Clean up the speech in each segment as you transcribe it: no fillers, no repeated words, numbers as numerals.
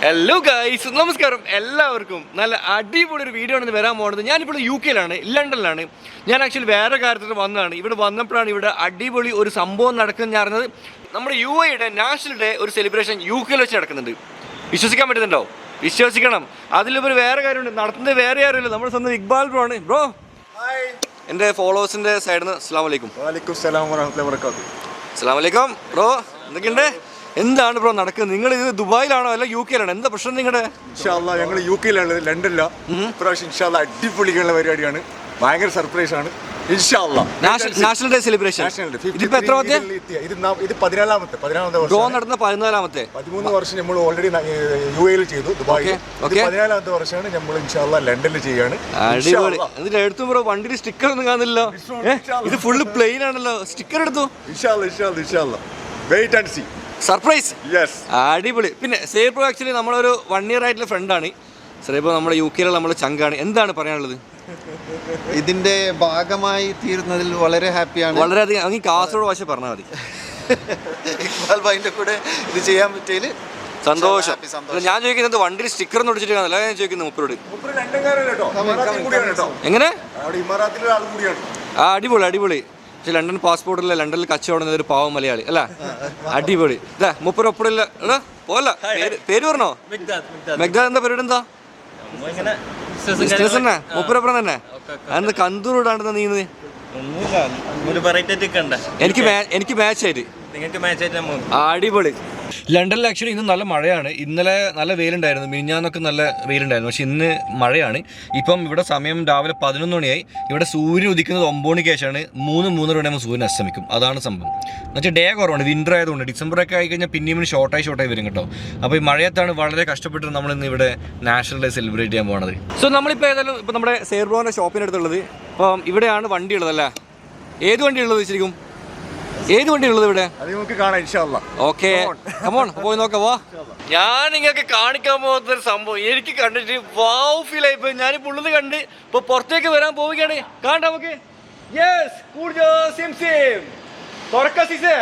Hello guys, നമസ്കാരം. എല്ലാവർക്കും നല്ല അടിപൊളി ഒരു വീഡിയോ ആണ് വരാൻ പോകുന്നത്. ഞാനിപ്പോൾ UK-ലാണ്, ലണ്ടനിലാണ്. ഞാൻ ആക്ച്വലി വേറെ കാര്യത്തിൽ വന്നതാണ്. ഇവിടെ വന്നപ്പോഴാണ് ഇവിടെ അടിപൊളി ഒരു സംഭവം നടക്കുന്നത് ഞാൻ അറിഞ്ഞത്. നമ്മുടെ UAE-യുടെ നാഷണൽ ഡേ ഒരു സെലിബ്രേഷൻ UK-യിൽ വെച്ച് നടക്കുന്നുണ്ട്. വിശ്വസിക്കാൻ പറ്റുന്നുണ്ടോ? വിശ്വസിക്കണം. അതിലുപരി വേറെ കാര്യമുണ്ട്, നടത്തുന്നത് വേറെ ആരുമില്ല, നമ്മുടെ സ്വന്തം ഇക്ബാൽ ബ്രോ ആണ്. ബ്രോ എൻ്റെ ഫോളോവേഴ്സിൻ്റെ സൈഡിൽ നിന്ന് അസ്സലാമു അലൈക്കും. വലൈക്കും സലാം വറഹ്മത്തുള്ളാഹി വബറകാതുഹു. അസ്സലാമു അലൈക്കും ബ്രോ, എന്തൊക്കെയുണ്ട്? എന്താണ് ബ്രോ നടക്കുന്നത്? നിങ്ങൾ ഇത് ദുബായിലാണോ അല്ല UK-യിലാണോ? എന്താ പ്രശ്നം നിങ്ങളുടെ? ഇൻഷാ അല്ലാഹ് ഞങ്ങൾ UK-യിലാണ്, ലണ്ടനില. ഇപ്രാവശ്യം ഇൻഷാ അല്ലാഹ് അടിപൊളിയുള്ള പരിപാടിയാണ്, ഭയങ്കര സർപ്രൈസ് ആണ്. ഇൻഷാ അല്ലാഹ് നാഷണൽ ഡേ സെലിബ്രേഷൻ. ഇതിപ്പോ എത്രാമത്തെ? ഇത് 14ാമത്തെ ബ്രോ നടന്ന 14ാമത്തെ. 13 വർഷം നമ്മൾ ഓൾറെഡി UAE-ൽ ചെയ്തു, ദുബായിൽ. 14ാമത്തെ വർഷമാണ് നമ്മൾ ഇൻഷാ അല്ലാഹ് ലണ്ടനിൽ ചെയ്യാണ്. അടിപൊളി. എന്നിട്ട് എടുത്തു ബ്രോ, വണ്ടിയിൽ സ്റ്റിക്കർ ഒന്നും കാണുന്നില്ല. ഇത് ഫുള്ള് പ്ലെയിൻ ആണല്ലോ, സ്റ്റിക്കർ എടുത്തു. ഇൻഷാ അല്ലാഹ് wait and see. Surprise. Yes, അടിപൊളി. പിന്നെ സേബ് ബ്രോ ആക്ച്വലി നമ്മളൊരു 1 year ആയിട്ടുള്ള ഫ്രണ്ടാണ്. സേബ് ബ്രോ നമ്മുടെ UK-യിലുള്ള നമ്മുടെ ചങ്കാണ്. എന്താണ് പറയാനുള്ളത്? ഇതിന്റെ ഭാഗമായി തീരുന്നതിൽ വളരെ ഹാപ്പിയാണ്. വളരെയധികം. അങ്ങ് കാസർഗോഡ് ഭാഷ പറഞ്ഞാൽ മതി. ഇക്ബാൽ ഭായിന്റെ കൂടെ ഇത് ചെയ്യാൻ പറ്റിയതിൽ സന്തോഷം. ഞാൻ ചോദിക്കുന്നത് വണ്ടിയിൽ സ്റ്റിക്കർ ഒന്നും ഒടിച്ചിട്ട് കാണുന്നില്ല, ഞാൻ ചോദിക്കുന്നത് മുപ്പരോട്. എങ്ങനെ? അടിപൊളി അടിപൊളി. പക്ഷെ ലണ്ടൻ പാസ്പോർട്ടില്ല, ലണ്ടനിൽ കച്ചവടം ഒരു പാവം മലയാളി അല്ല. അടിപൊളി. ഇതാ മുപ്പര് ഒപ്പടില്ല പോല. പേര് പറഞ്ഞോ? മെഗ്ദാദ്. എന്താ പരിപാടി? എന്താ ബിസിനസ് തന്നെ? മുപ്പരപ്പുറം തന്നെ. അതെന്താ കന്തൂർ ഇടാണ്ട് നീന്ന്? എനിക്ക് മാച്ച് ആയിട്ട്. അടിപൊളി. ലണ്ടനിൽ ആക്ച്വലി ഇന്ന് നല്ല മഴയാണ്. ഇന്നലെ നല്ല വെയിലുണ്ടായിരുന്നു, മിനിഞ്ഞാന്നൊക്കെ നല്ല വെയിലുണ്ടായിരുന്നു. പക്ഷെ ഇന്ന് മഴയാണ്. ഇപ്പം ഇവിടെ സമയം രാവിലെ 11 മണിയായി. ഇവിടെ സൂര്യൻ ഉദിക്കുന്നത് 9 മണിക്ക് ശേഷമാണ്. 3-3:30 മണിയാകുമ്പോൾ സൂര്യൻ അസ്തമിക്കും. അതാണ് സംഭവം. എന്നുവെച്ചാൽ ഡേ കുറവാണ്, വിൻ്റർ ആയതുകൊണ്ട്. ഡിസംബറൊക്കെ ആയിക്കഴിഞ്ഞാൽ പിന്നെയും ഷോർട്ടായി വരും കേട്ടോ. അപ്പോൾ ഈ മഴയത്താണ് വളരെ കഷ്ടപ്പെട്ട് നമ്മളിന്ന് ഇവിടെ നാഷണൽ ഡേ സെലിബ്രേറ്റ് ചെയ്യാൻ പോകുന്നത്. സോ നമ്മളിപ്പോൾ ഏതായാലും ഇപ്പോൾ നമ്മുടെ സേർബ്രോൻ്റെ ഷോപ്പിനടുത്തുള്ളത്. അപ്പം ഇവിടെയാണ് വണ്ടി ഉള്ളതല്ലേ? ഏത് വണ്ടി ഉള്ളത് ശരിക്കും? ഏത് വണ്ടിയുള്ളത് ഇവിടെ? ഓക്കെ, കമോൺ പോയി നോക്കാവോ. ഞാൻ നിങ്ങൾക്ക് കാണിക്കാൻ പോകുന്ന ഒരു സംഭവം എനിക്ക് കണ്ടിട്ട് വാവ് ഫീൽ ആയിപ്പോയി. ഞാനിപ്പോൾ ഉള്ളത് കണ്ട് ഇപ്പൊ പുറത്തേക്ക് വരാൻ പോവുകയാണ്. കാണാം നമുക്ക്. യെസ്, സിം തുറക്ക സീസേ.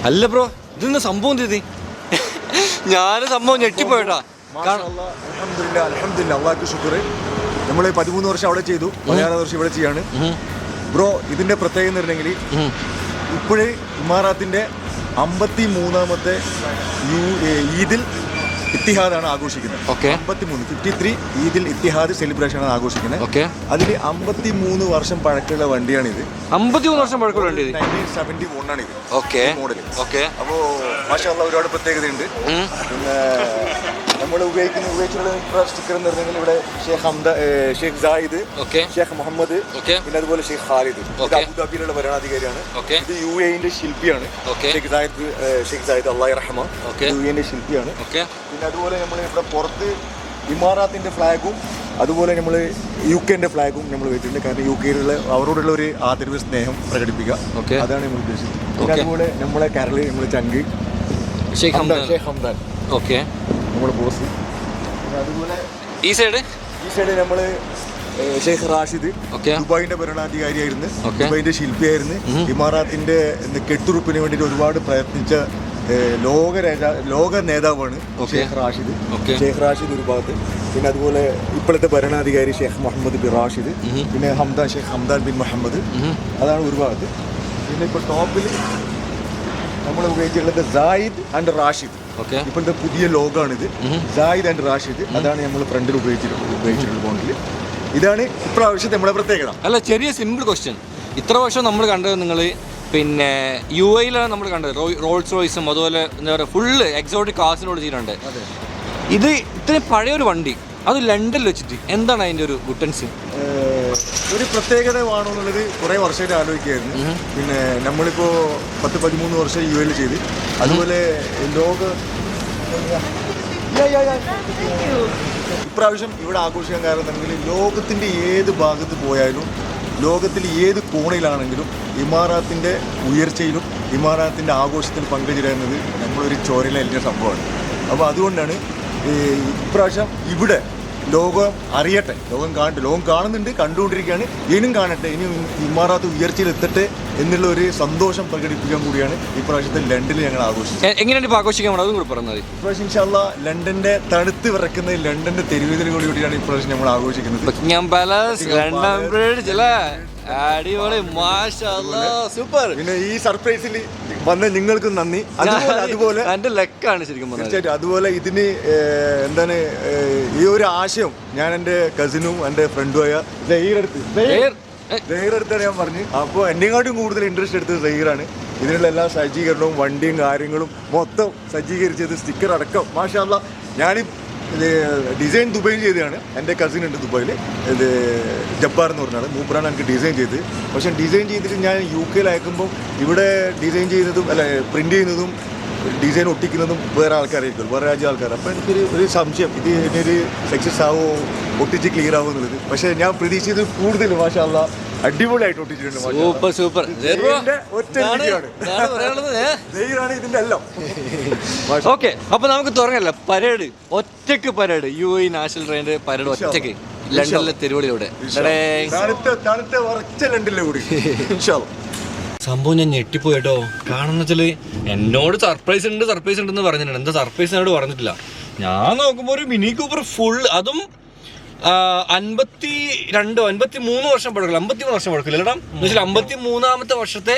അല്ല ബ്രോ, ഇതെന്താ സംഭവം? ചെയ്തി ഞാൻ സംഭവം ഞെട്ടിപ്പോയിട്ടാ. നമ്മൾ 13 വർഷം അവിടെ ചെയ്തു, 14 വർഷം ഇവിടെ ചെയ്യാണ്. ബ്രോ ഇതിന്റെ പ്രത്യേകത എന്ന് പറഞ്ഞെങ്കിൽ ഇപ്പോഴേ ഇമാറാത്തിന്റെ 53ാമത്തെ ഈദിൽ ഇത്തിഹാദാണ് ആഘോഷിക്കുന്നത്. 53 ഈദിൽ ഇത്തിഹാദ് സെലിബ്രേഷൻ ആണ് ആഘോഷിക്കുന്നത്. അതിൽ 53 വർഷം പഴക്കമുള്ള വണ്ടിയാണിത്. 53 വർഷം പഴക്കമുള്ള വണ്ടി. 1971 ആണ് ഇത് മോഡൽ. അപ്പോ മാഷാ അല്ലാഹ് ഒരുപാട് പ്രത്യേകതയുണ്ട്. പിന്നെ നമ്മൾ ഉപയോഗിച്ചുള്ള സ്റ്റിക്കർ എന്ന് പറഞ്ഞാൽ ഇവിടെ ഷെയ്ഖ് സായിദ്, ഷെയ്ഖ് മുഹമ്മദ്, പിന്നെ അതുപോലെ ഷെയ്ഖ് ഖാലിദ്. ഇത് അബുദാബിയിലുള്ള ഭരണാധികാരിയാണ്. ഇത് UAE-ന്റെ ശില്പിയാണ്. ഷെയ്ഖ് സായിദ് അല്ലാഹു റഹ്മ UAE-ന്റെ ശില്പിയാണ്. പിന്നെ അതുപോലെ നമ്മൾ ഇവിടെ പുറത്ത് ഇമാറാത്തിന്റെ ഫ്ലാഗും അതുപോലെ നമ്മൾ UK-ന്റെ ഫ്ലാഗും നമ്മൾ വെച്ചിട്ടുണ്ട്. കാരണം UK-യിലുള്ള അവരോടുള്ള ഒരു ആദരവ്, സ്നേഹം പ്രകടിപ്പിക്കുക. അതാണ് നമ്മൾ ഉദ്ദേശിച്ചത്. പിന്നെ അതുപോലെ നമ്മളെ കരള്, നമ്മളെ ചങ്ക് ഷെയ്ഖ് ഹംദാൻ, നമ്മുടെ ബോസ്. അതുപോലെ ഈ സൈഡ് നമ്മള് ഷെയ്ഖ് റാഷിദ്, ദുബായിന്റെ ഭരണാധികാരിയായിരുന്നു, ദുബായിന്റെ ശില്പിയായിരുന്നു. ഇമാറാത്തിന്റെ കെട്ടുറുപ്പിന് വേണ്ടിയിട്ട് ഒരുപാട് പ്രയത്നിച്ച ലോക നേതാവാണ് ഷെയ്ഖ് റാഷിദ്. ഷെയ്ഖ് റാഷിദ് ഒരു ഭാഗത്ത്. പിന്നെ അതുപോലെ ഇപ്പോഴത്തെ ഭരണാധികാരി ഷെയ്ഖ് മുഹമ്മദ് ബിൻ റാഷിദ്, പിന്നെ ഷെയ്ഖ് ഹംദാൻ ബിൻ മുഹമ്മദ്, അതാണ് ഒരു ഭാഗത്ത്. പിന്നെ ഇപ്പോൾ ടോപ്പിൽ നമ്മൾ ഉപയോഗിച്ചിട്ടുള്ളത് സായിദ് ആൻഡ് റാഷിദ്. ഇപ്പോഴത്തെ പുതിയ ലോഗാണിത്, സായിദ് ആൻഡ് റാഷിദ്. അതാണ് നമ്മൾ ഫ്രണ്ടിൽ ഉപയോഗിച്ചിട്ടുള്ള ബോണ്ടിൽ. ഇതാണ് ഇപ്രാവശ്യത്തെ നമ്മുടെ പ്രത്യേകത. അല്ല, ചെറിയ സിമ്പിൾ ക്വസ്റ്റ്യൻ. ഇത്ര വർഷം നമ്മൾ കണ്ടത് നിങ്ങൾ പിന്നെ UAE-ലാണ് നമ്മൾ കണ്ടത്, റോൾസ് റോയ്സും അതുപോലെ എന്താ പറയുക ഫുള്ള് എക്സോട്ടിക് കാർസിനോട് ചെയ്യുന്നുണ്ട്. ഇത് ഇത്രയും പഴയൊരു വണ്ടി അത് ലണ്ടനിൽ വെച്ചിട്ട് എന്താണ് അതിൻ്റെ ഒരു ഗുട്ടൻസ്? ഒരു പ്രത്യേകത വേണമെന്നുള്ളത് കുറേ വർഷമായിട്ട് ആലോചിക്കുകയായിരുന്നു. പിന്നെ നമ്മളിപ്പോൾ 10-13 വർഷം UAE ചെയ്ത്, അതുപോലെ ലോക ഇപ്രാവശ്യം ഇവിടെ ആഘോഷിക്കാൻ കാരണം എന്തെങ്കിലും ലോകത്തിൻ്റെ ഏത് ഭാഗത്ത് പോയാലും ലോകത്തിൽ ഏത് കോണിലാണെങ്കിലും ഇമാറാത്തിൻ്റെ ഉയർച്ചയിലും ഇമാറാത്തിൻ്റെ ആഘോഷത്തിൽ പങ്കുചേരുന്നത് നമ്മളൊരു ചോരയിലെ വലിയ സംഭവമാണ്. അപ്പോൾ അതുകൊണ്ടാണ് ഇപ്രാവശ്യം ഇവിടെ ലോകം അറിയട്ടെ, ലോകം കാണുന്നുണ്ട്, കണ്ടുകൊണ്ടിരിക്കുകയാണ്, ഇനിയും കാണട്ടെ, ഇനി ഇമാറാത്ത് ഉയർച്ചയിൽ എത്തട്ടെ എന്നുള്ള ഒരു സന്തോഷം പ്രകടിപ്പിക്കാൻ കൂടിയാണ് ഇപ്രാവശ്യത്തെ ലണ്ടനിൽ ഞങ്ങൾ ആഘോഷിച്ചത്. എങ്ങനെയാണ് ഇപ്പോൾ ആഘോഷിക്കാൻ അതും കൂടി പറഞ്ഞത്? ഇപ്രാവശ്യം ഇൻഷാ അല്ലാഹ് ലണ്ടന്റെ തണുത്ത് വിറക്കുന്ന ലണ്ടന്റെ തെരുവുകളിൽ കൂടിയാണ് ഇപ്രാവശ്യം നമ്മൾ ആഘോഷിക്കുന്നത്. ബക്കിംഗ്ഹാം പാലസ്, ലണ്ടൻ ബ്രിഡ്ജ് അല്ലേ, അടിപൊളി, മാഷാഅല്ലാഹ്, സൂപ്പർ. പിന്നെ ഈ സർപ്രൈസിൽ വന്ന നിങ്ങൾക്കും നന്ദി. അതുപോലെ എന്റെ ലക്കാണ് ശരിക്കും തീർച്ചയായിട്ടും. അതുപോലെ ഇതിന് എന്താണ് ഈ ഒരു ആശയം ഞാൻ എൻ്റെ കസിനും എൻ്റെ ഫ്രണ്ടുമായ സഹീറടുത്താണ് ഞാൻ പറഞ്ഞു. അപ്പോൾ എന്നെക്കാട്ടും കൂടുതൽ ഇൻട്രസ്റ്റ് എടുത്തത് സഹീറാണ്. ഇതിനുള്ള എല്ലാ സജ്ജീകരണവും വണ്ടിയും കാര്യങ്ങളും മൊത്തം സജ്ജീകരിച്ചത്, സ്റ്റിക്കർ അടക്കം. മാഷാ അല്ലാഹ്. ഞാനീ ഡിസൈൻ ദുബൈയിൽ ചെയ്തതാണ്. എൻ്റെ കസിൻ ഉണ്ട് ദുബൈയിൽ, ഇത് ജബ്ബാർ എന്ന് പറഞ്ഞാൽ, മൂപ്പറാണ് എനിക്ക് ഡിസൈൻ ചെയ്ത്. പക്ഷേ ഡിസൈൻ ചെയ്തിട്ട് ഞാൻ UK അയക്കുമ്പോൾ ഇവിടെ ഡിസൈൻ ചെയ്യുന്നതും പ്രിൻ്റ് ചെയ്യുന്നതും ഡിസൈൻ ഒട്ടിക്കുന്നതും വേറെ ആൾക്കാരായിരിക്കും, വേറെ രാജ്യ ആൾക്കാർ. അപ്പോൾ എനിക്കൊരു സംശയം, ഇത് ഇതിനൊരു സക്സസ് ആവോ, ഒട്ടിച്ച് ക്ലിയർ ആവുമോ എന്നുള്ളത്. പക്ഷേ ഞാൻ പ്രതീക്ഷിച്ചത് കൂടുതൽ മാഷാ അല്ലാഹ് അടിപൊളിയായിട്ട് ഒട്ടിച്ചിട്ടുണ്ട്. Super super. ഇതിന്റെ എല്ലാം. ഓക്കെ, അപ്പൊ നമുക്ക് തുടങ്ങല്ല പരേഡ്. ഒറ്റക്ക് പരേഡ്, UAE നാഷണൽ ട്രെയിനിന്റെ പരേഡ് ഒറ്റക്ക് ലണ്ടനിലെ തെരുവുകളിലൂടെ. സംഭവം ഞാൻ ഞെട്ടിപ്പോയി കേട്ടോ. കാരണം വെച്ചാല് എന്നോട് സർപ്രൈസ് ഉണ്ടെന്ന് പറഞ്ഞിട്ടുണ്ട്. എന്താ സർപ്രൈസ് എന്നോട് പറഞ്ഞിട്ടില്ല. ഞാൻ നോക്കുമ്പോ ഒരു മിനി കൂപ്പർ ഫുൾ, അതും 53 വർഷം പഴക്കില്ല, 53 വർഷം പഴക്കില്ല കേട്ടോ. എന്ന് വെച്ചാൽ 53ാമത്തെ വർഷത്തെ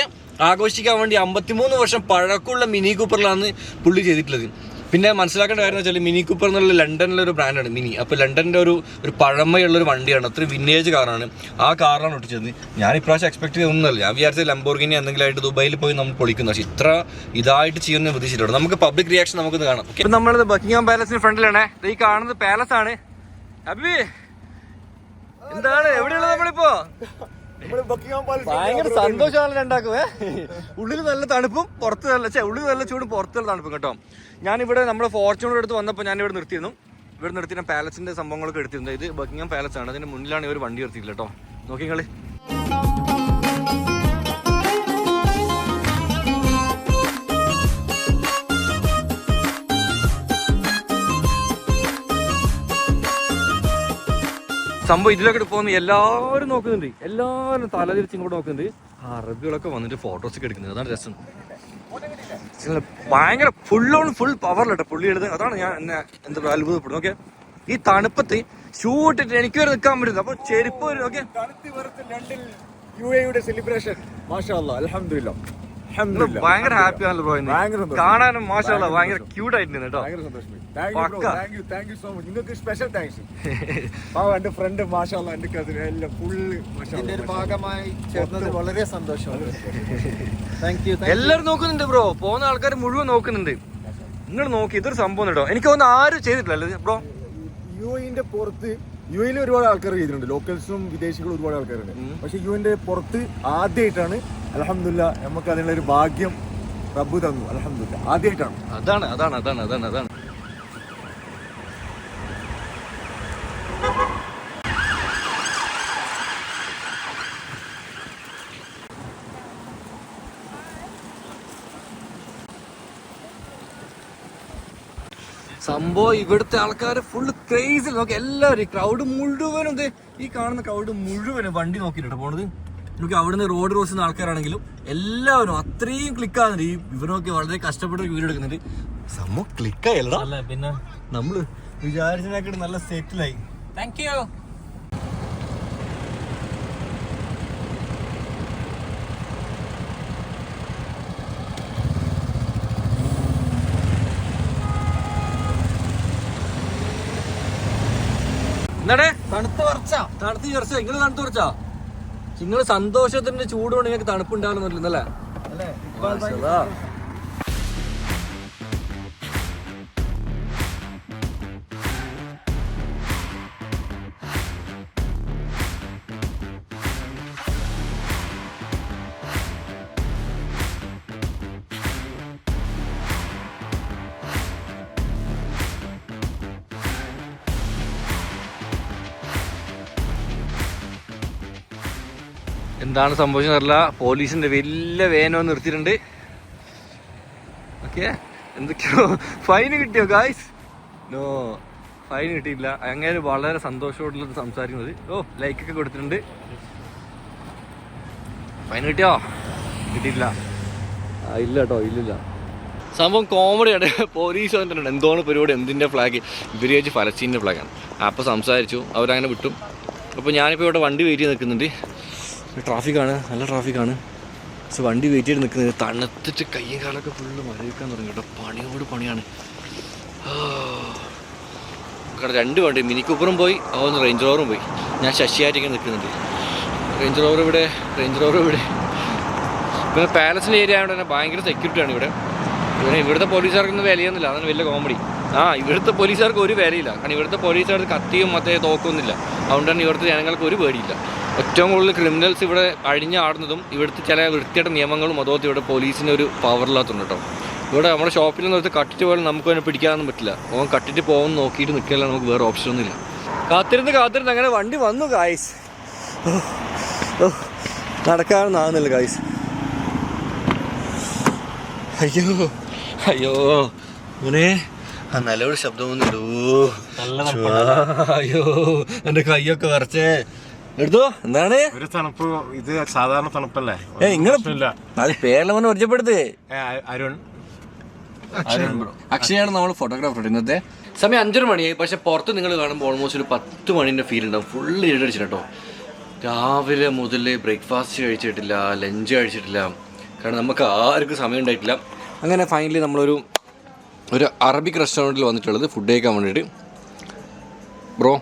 ആഘോഷിക്കാൻ വേണ്ടി 53 വർഷം പഴക്കമുള്ള മിനി കൂപ്പറിലാണ് പുള്ളി ചെയ്തിട്ടുള്ളത്. പിന്നെ മനസ്സിലാക്കേണ്ട കാര്യം എന്ന് വെച്ചാൽ മിനി കൂപ്പർ എന്നുള്ള ലണ്ടനിലെ ഒരു ബ്രാൻഡാണ് മിനി. അപ്പോൾ ലണ്ടൻ്റെ ഒരു പഴമയുള്ളൊരു വണ്ടിയാണ്, അത്ര വിന്നേജ് കാറാണ്. ആ കാറാണ് ഒട്ടിച്ചത്. ഞാൻ ഇപ്രാവശ്യം എക്സ്പെക്ട് ചെയ്തൊന്നുമല്ല. ഞാൻ വിചാരിച്ചത് ലംബോർഗിനി എന്തെങ്കിലും ആയിട്ട് ദുബായിൽ പോയി നമ്മൾ പൊളിക്കുന്നു. പക്ഷേ ഇത്ര ഇതായിട്ട് ചെയ്യുന്ന പ്രതീക്ഷിച്ചിട്ടുണ്ട്. നമുക്ക് പബ്ലിക് റിയാക്ഷൻ നമുക്കൊന്ന് കാണാം. ഇപ്പം നമ്മളത് ബക്കിംഗ്ഹാം പാലസിന് ഫ്രണ്ടിലാണ്. ഈ കാണുന്നത് പാലസ് ആണ്. അബി എന്താണ്, എവിടെയുള്ളത് നമ്മളിപ്പോ? ഭയങ്കര സന്തോഷമാണ് രണ്ടാക്കുവേ. ഉള്ളിൽ നല്ല തണുപ്പും പുറത്ത് ഉള്ളിൽ നല്ല ചൂടും പുറത്ത് നല്ല തണുപ്പും കേട്ടോ. ഞാനിവിടെ നമ്മുടെ ഫോർച്യൂണർ അടുത്ത് വന്നപ്പോൾ ഞാനിവിടെ നിർത്തിയിരുന്നു. ഇവിടെ നിർത്തിയ പാലസിന്റെ സംഭവങ്ങളൊക്കെ എടുത്തിരുന്നത്. ഇത് ബക്കിംഗ്ഹാം പാലസ് ആണ്. അതിന്റെ മുന്നിലാണ് ഇവർ വണ്ടി നിർത്തിയില്ല കേട്ടോ. നോക്കിങ്ങള്. സംഭവം ഇതിലൊക്കെ പോകുന്ന എല്ലാവരും നോക്കുന്നുണ്ട്. എല്ലാവരും തലതിരിച്ച് ഇങ്ങോട്ട് നോക്കുന്നുണ്ട്. അറബികളൊക്കെ വന്നിട്ട് ഫോട്ടോസ് ഒക്കെ എടുക്കുന്നത്. അതാണ് രസം. ഭയങ്കര ഫുൾ പവറിലട്ടെ പുള്ളി എടുത്ത്. അതാണ് ഞാൻ എന്നെ എന്താ അത്ഭുതപ്പെടുന്നു. ഓക്കെ, ഈ തണുപ്പത്ത് ഷൂ ഇട്ടിട്ട് എനിക്ക് വരെ നിൽക്കാൻ പറ്റുന്നത്. അപ്പൊ ചെരുപ്പ് വരും. ഓക്കെ, UAE സെലിബ്രേഷൻ മാഷാ അല്ലാഹ്, അൽഹംദുലില്ലാഹ്. ഭയങ്കര ഹാപ്പി ആണല്ലോ ബ്രോ. കാണാനും മാഷാ അല്ലാഹ് ഭയങ്കര ക്യൂട്ട് ആയിട്ടുണ്ട് കേട്ടോ. നിങ്ങൾക്ക് സ്പെഷ്യൽ താങ്ക്സ്. എന്റെ ഫ്രണ്ട് മാഷാ അല്ലാഹ്, എന്റെ കസിൻ എല്ലാം ഫുള്ള് ഇതിന്റെ ഒരു ഭാഗമായി ചേർന്നത് വളരെ സന്തോഷമാണ്. Thank you. എല്ലാവരും നോക്കുന്നുണ്ട് ബ്രോ. പോകുന്ന ആൾക്കാർ മുഴുവൻ നോക്കുന്നുണ്ട്. നിങ്ങൾ നോക്കി, ഇതൊരു സംഭവം കേട്ടോ. എനിക്ക് തോന്നുന്നു ആരും ചെയ്തിട്ടില്ല ബ്രോ. UAE പുറത്ത്, UAE ഒരുപാട് ആൾക്കാർ ചെയ്തിട്ടുണ്ട്, ലോക്കൽസും വിദേശികളും ഒരുപാട് ആൾക്കാരുണ്ട്. പക്ഷെ UAE പുറത്ത് ആദ്യമായിട്ടാണ്. അൽഹംദുലില്ലാഹ്, നമുക്ക് അതിനുള്ള ഒരു ഭാഗ്യം റബ്ബ് തന്നു. അൽഹംദുലില്ലാഹ്, ആദ്യമായിട്ടാണ്. അതാണ് അതാണ് അതാണ് അതാണ് അതാണ് സംഭവം. ഇവിടുത്തെ ആൾക്കാർ ഫുള്ള് ക്രേസി. നോക്കി എല്ലാവരും, ക്രൗഡ് മുഴുവനും, ഈ കാണുന്ന ക്രൗഡ് മുഴുവനും വണ്ടി നോക്കിയിട്ടോ പോണത്. നമുക്ക് അവിടുന്ന് റോഡ് ക്രോസ് ചെയ്യുന്ന ആൾക്കാരാണെങ്കിലും എല്ലാവരും അത്രയും ക്ലിക്കാകുന്നുണ്ട്. ഇവരൊക്കെ വളരെ കഷ്ടപ്പെട്ട് വീഡിയോ എടുക്കുന്നുണ്ട്. സംഭവം ക്ലിക്കായല്ല. പിന്നെ നമ്മള് വിചാരിച്ചതിനേക്കാൾ നല്ല സെറ്റിലായി. Thank you. എന്നാടേ തണുത്ത് കുറച്ച നിങ്ങള് തണുത്ത് കുറച്ചാ? നിങ്ങള് സന്തോഷത്തിന്റെ ചൂട് കൊണ്ട് നിങ്ങൾക്ക് തണുപ്പുണ്ടാകുന്നില്ലല്ലേ? എന്താണ് സംഭവിച്ചെന്നറിയില്ല. പോലീസിൻ്റെ വലിയ വേനോ നിർത്തിയിട്ടുണ്ട്. ഓക്കെ, എന്തൊക്കെയോ ഫൈൻ കിട്ടിയോ ഗായ്സ്? നോ, ഫൈൻ കിട്ടിയില്ല. അങ്ങനെ വളരെ സന്തോഷത്തോടുള്ളത് സംസാരിക്കുന്നത്. ഓ, ലൈക്കൊക്കെ കൊടുത്തിട്ടുണ്ട്. ഫൈൻ കിട്ടിയോ? കിട്ടിയില്ല. ഇല്ല കേട്ടോ, ഇല്ലില്ല. സംഭവം കോമഡിയാണ്. പോലീസ് വന്നിട്ടുണ്ട്. എന്തോന്ന് പരിപാടി, എന്തിൻ്റെ ഫ്ലാഗ്? ഇവർ ചോദിച്ച് ഫലസ്തീൻ്റെ ഫ്ലാഗാണ്. അപ്പോൾ സംസാരിച്ചു, അവരങ്ങനെ വിട്ടു. അപ്പോൾ ഞാനിപ്പോൾ ഇവിടെ വണ്ടി വെയിറ്റ് ചെയ്ത് നിൽക്കുന്നുണ്ട്. ട്രാഫിക്കാണ്, നല്ല ട്രാഫിക്കാണ്. പക്ഷെ വണ്ടി വെയിറ്റ് ചെയ്ത് നിൽക്കുന്നത് തണുത്തിട്ട് കയ്യും കാലൊക്കെ ഫുള്ള് മരവിക്കാൻ തുടങ്ങി കേട്ടോ. പണിയോട് പണിയാണ്. കാരണം 2 വണ്ടി, മിനി കൂപ്പറും പോയി, അതുപോലെ റേഞ്ച് റോവറും പോയി. ഞാൻ ശശിയായിട്ടിങ്ങനെ നിൽക്കുന്നുണ്ട്. റേഞ്ച് റോവർ ഇവിടെ. പിന്നെ പാലസിൻ്റെ ഏരിയ ആയതുകൊണ്ട് തന്നെ ഭയങ്കര സെക്യൂരിറ്റിയാണ് ഇവിടെ. ഇവിടുത്തെ പോലീസുകാർക്കൊന്നും വിലയൊന്നുമില്ല. അതാണ് വലിയ കോമഡി. ഇവിടുത്തെ പോലീസുകാർക്ക് ഒരു വിലയില്ല. കാരണം ഇവിടുത്തെ പോലീസുകാർക്ക് കത്തിയും മറ്റേ തോക്കൊന്നുമില്ല. അതുകൊണ്ട് തന്നെ ഇവിടുത്തെ ജനങ്ങൾക്ക് ഒരു പേടിയില്ല. ഏറ്റവും കൂടുതൽ ക്രിമിനൽസ് ഇവിടെ അഴിഞ്ഞാടുന്നതും ഇവിടുത്തെ ചില വൃത്തിയായിട്ട നിയമങ്ങളും അതുപോലെ ഇവിടെ പോലീസിന് ഒരു പവറില്ലാത്തതുണ്ട് കേട്ടോ. ഇവിടെ നമ്മുടെ ഷോപ്പിൽ നിന്ന് എടുത്ത് കട്ടിട്ട് പോലും നമുക്ക് അവനെ പിടിക്കാനൊന്നും പറ്റില്ല. അവൻ കട്ടിട്ട് പോകുമെന്ന് നോക്കിയിട്ട് നിൽക്കില്ല. നമുക്ക് വേറെ ഓപ്ഷനൊന്നുമില്ല. കാത്തിരുന്ന് അങ്ങനെ വണ്ടി വന്നു ഗായ്സ്. നടക്കാനൊന്നാകുന്നില്ല ഗായ്സ്. അയ്യോ മോനെ, ആ നല്ലൊരു ശബ്ദമൊന്നുമില്ലൂ. അയ്യോ, എൻ്റെ കയ്യൊക്കെ വരച്ചേ. എടുത്തോ. എന്താണ് ഒരു തണുപ്പ്? ഇത് സാധാരണ തണുപ്പല്ലേ? നാളെ പേരലവനെ ഒറ്റപ്പെടുത്തേ. അരുൺ അക്ഷയാണ് നമ്മൾ ഫോട്ടോഗ്രാഫർ. ഇന്നത്തെ സമയം 5:30 മണിയായി. പക്ഷെ പുറത്ത് നിങ്ങൾ കാണുമ്പോൾ ഓൾമോസ്റ്റ് ഒരു 10 മണിൻ്റെ ഫീൽ ഉണ്ടാവും. ഫുള്ള് ഇരുട്ടടിച്ചിട്ട് കേട്ടോ. രാവിലെ മുതൽ ബ്രേക്ക്ഫാസ്റ്റ് കഴിച്ചിട്ടില്ല, ലഞ്ച് കഴിച്ചിട്ടില്ല. കാരണം നമുക്ക് ആർക്കും സമയം ഉണ്ടായിട്ടില്ല. അങ്ങനെ ഫൈനലി നമ്മളൊരു അറബിക് റെസ്റ്റോറൻറ്റിൽ വന്നിട്ടുള്ളത് ഫുഡ് കഴിക്കാൻ വേണ്ടിയിട്ട്. ബ്രോ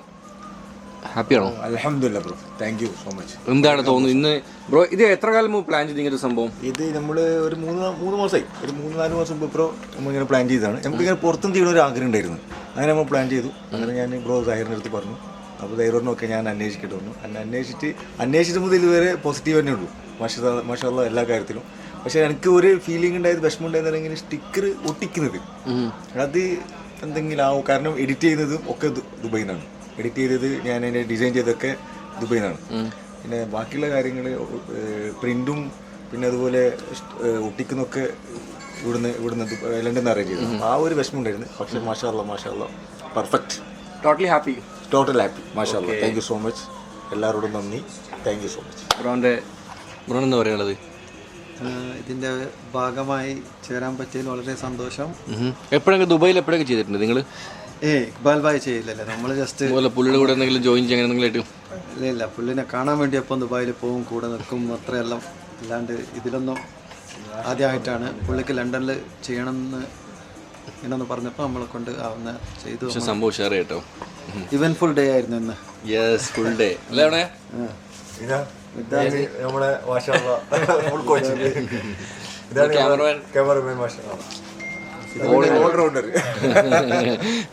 ഹാപ്പിയാണോ? അൽഹംദുലില്ലാ bro, thank you so much. എന്താണ് തോന്നുന്നത് ഇന്ന് ബ്രോ? ഇത് എത്ര കാലം മുമ്പ് പ്ലാൻ ചെയ്ത് ഇങ്ങനത്തെ സംഭവം? ഇത് നമ്മൾ ഒരു 3 മാസമായി, ഒരു 3-4 മാസം മുമ്പ് ബ്രോ നമ്മളിങ്ങനെ പ്ലാൻ ചെയ്തതാണ്. നമുക്കിങ്ങനെ പുറത്തും ചെയ്യണ ഒരു ആഗ്രഹം ഉണ്ടായിരുന്നു. അങ്ങനെ നമ്മൾ പ്ലാൻ ചെയ്തു. അങ്ങനെ ഞാൻ ബ്രോ സാഹിറിൻ്റെ അടുത്ത് പറഞ്ഞു. അപ്പോൾ സാഹിറിനൊക്കെ ഞാൻ അന്വേഷിക്കട്ടെ വന്നു. അന്വേഷിച്ചിട്ട് മുതൽ ഇതുവരെ പോസിറ്റീവ് തന്നെ ഉള്ളൂ. മാഷാഅല്ലാഹ് എല്ലാ കാര്യത്തിലും. പക്ഷേ എനിക്ക് ഒരു ഫീലിംഗ് ഉണ്ടായത്, വിഷമം ഉണ്ടായിരുന്നിങ്ങനെ സ്റ്റിക്കർ ഒട്ടിക്കുന്നത് അത് എന്തെങ്കിലും ആവും. കാരണം എഡിറ്റ് ചെയ്യുന്നതും ഒക്കെ ദുബൈയിൽ നിന്നാണ്. എഡിറ്റ് ചെയ്തത് ഞാൻ അതിൻ്റെ ഡിസൈൻ ചെയ്തൊക്കെ ദുബൈയിൽ നിന്നാണ്. പിന്നെ ബാക്കിയുള്ള കാര്യങ്ങൾ പ്രിൻറ്റും പിന്നെ അതുപോലെ ഒട്ടിക്കുന്നൊക്കെ ഇവിടുന്ന് ലണ്ടനിൽ നിന്ന് അറേഞ്ച് ചെയ്തു. ആ ഒരു വിഷമം ഉണ്ടായിരുന്നു. പക്ഷേ മാഷാഅല്ലാഹ് പെർഫെക്റ്റ്. ടോട്ടലി ഹാപ്പി മാഷാഅല്ലാഹ്. Thank you so much. എല്ലാവരോടും നന്ദി. Thank you so much. ബ്രോൻ എന്താ പറയാനുള്ളത്? ഇതിൻ്റെ ഭാഗമായി ചേരാൻ പറ്റിയതിൽ വളരെ സന്തോഷം. എപ്പോഴെങ്കിലും ദുബൈയിൽ എപ്പോഴൊക്കെ ചെയ്തിട്ടുണ്ട് നിങ്ങൾ? ഇക്ബാൽ ഭായ് ചെയ്യില്ലല്ലോ, നമ്മൾ ജസ്റ്റ് പുള്ളിയുടെ കൂടെ എന്തെങ്കിലും ജോയിൻ ചെയ്യാൻ എന്തെങ്കിലും? ഇല്ല, പുള്ളിനെ കാണാൻ വേണ്ടി അപ്പം ദുബായിൽ പോവും, കൂടെ നിൽക്കും, അത്രയെല്ലാം. അല്ലാണ്ട് ഇതിലൊന്നും ആദ്യമായിട്ടാണ്. പുള്ളിക്ക് ലണ്ടനിൽ ചെയ്യണമെന്ന് ഇങ്ങനൊന്ന് പറഞ്ഞപ്പോൾ നമ്മളെ കൊണ്ട് ആവുന്ന ചെയ്തു. സംഭവം ഷെയർ ചെയ്യട്ടോ. ഇവൻ ഫുൾ ഡേ ആയിരുന്നു ഇന്ന്. യെസ്, ഫുൾ ഡേ അല്ലേ? നമ്മളെ ഫുൾ കോച്ച്, ക്യാമറമാൻ മാഷാഅല്ലാഹ്.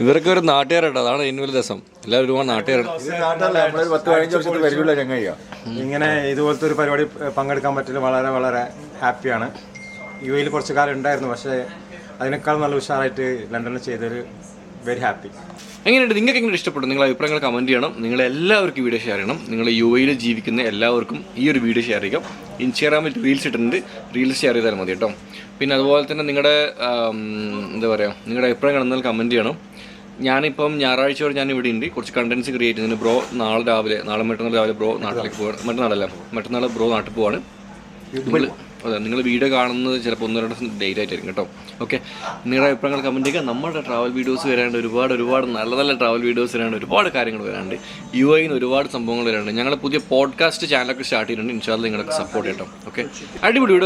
ഇവരൊക്കെ ഒരു നാട്ടുകാരാട്ടോ. അതാണ് ഏറ്റവും വലിയ രസം. എല്ലാവരും ഒരുപാട് നാട്ടുകാരാണ്. 10-15 വർഷത്തെ പരിചയമുള്ള ചങ്ങായിയാണ്. ഇങ്ങനെ ഇതുപോലത്തെ ഒരു പരിപാടി പങ്കെടുക്കാൻ പറ്റില്ല. വളരെ വളരെ ഹാപ്പിയാണ്. യുഎയിൽ കുറച്ച് കാലം ഉണ്ടായിരുന്നു, പക്ഷേ അതിനേക്കാൾ നല്ല ഉഷാറായിട്ട് ലണ്ടനിൽ ചെയ്തൊരു വെരി ഹാപ്പി. എങ്ങനെയുണ്ട്? നിങ്ങൾക്ക് എങ്ങനെ ഇഷ്ടപ്പെട്ടു? നിങ്ങളുടെ അഭിപ്രായങ്ങൾ കമൻറ്റ് ചെയ്യണം. നിങ്ങളെല്ലാവർക്കും വീഡിയോ ഷെയർ ചെയ്യണം. നിങ്ങൾ യുഎയിൽ ജീവിക്കുന്ന എല്ലാവർക്കും ഈ ഒരു വീഡിയോ ഷെയർ ചെയ്യാം. ഇൻസ്റ്റാഗ്രാമിൽ റീൽസ് ഇട്ടിട്ടുണ്ട്, റീൽസ് ഷെയർ ചെയ്താൽ മതി കേട്ടോ. പിന്നെ അതുപോലെ തന്നെ നിങ്ങളുടെ എന്താ പറയുക, നിങ്ങളുടെ അഭിപ്രായങ്ങൾ എന്നാൽ കമൻറ്റ് ചെയ്യണം. ഞാനിപ്പം ഞായറാഴ്ച വരെ ഞാൻ ഇവിടെ ഉണ്ട്, കുറച്ച് കണ്ടൻസ് ക്രിയേറ്റ് ചെയ്യുന്നതിന്. ബ്രോ നാളെ മറ്റന്നാൾ രാവിലെ ബ്രോ നാട്ടിലേക്ക് പോവാണ്. മറ്റന്നാൾ ബ്രോ നാട്ടിൽ പോവാണ്. അതെ, നിങ്ങൾ വീഡിയോ കാണുന്നത് ചിലപ്പോൾ 1-2 ഡേറ്റ് ആയിട്ടായിരിക്കും കേട്ടോ. ഓക്കെ, നിങ്ങളുടെ അഭിപ്രായങ്ങൾ കമൻറ്റ് ചെയ്യുക. നമ്മുടെ ട്രാവൽ വീഡിയോസ് വരാണ്ട് ഒരുപാട് നല്ല ട്രാവൽ വീഡിയോസ് വരാണ്ട് ഒരുപാട് കാര്യങ്ങൾ വരാണ്ട്. യുഎയിൽ ഒരുപാട് സംഭവങ്ങൾ വരാണ്ട്. ഞങ്ങൾ പുതിയ പോഡ്കാസ്റ്റ് ചാനലൊക്കെ സ്റ്റാർട്ട് ചെയ്തിട്ടുണ്ട്. ഇൻഷാ അല്ലാഹ് നിങ്ങളൊക്കെ സപ്പോർട്ട് ചെയ്യട്ടോ. ഓക്കെ, അടിപൊളി വീഡിയോ.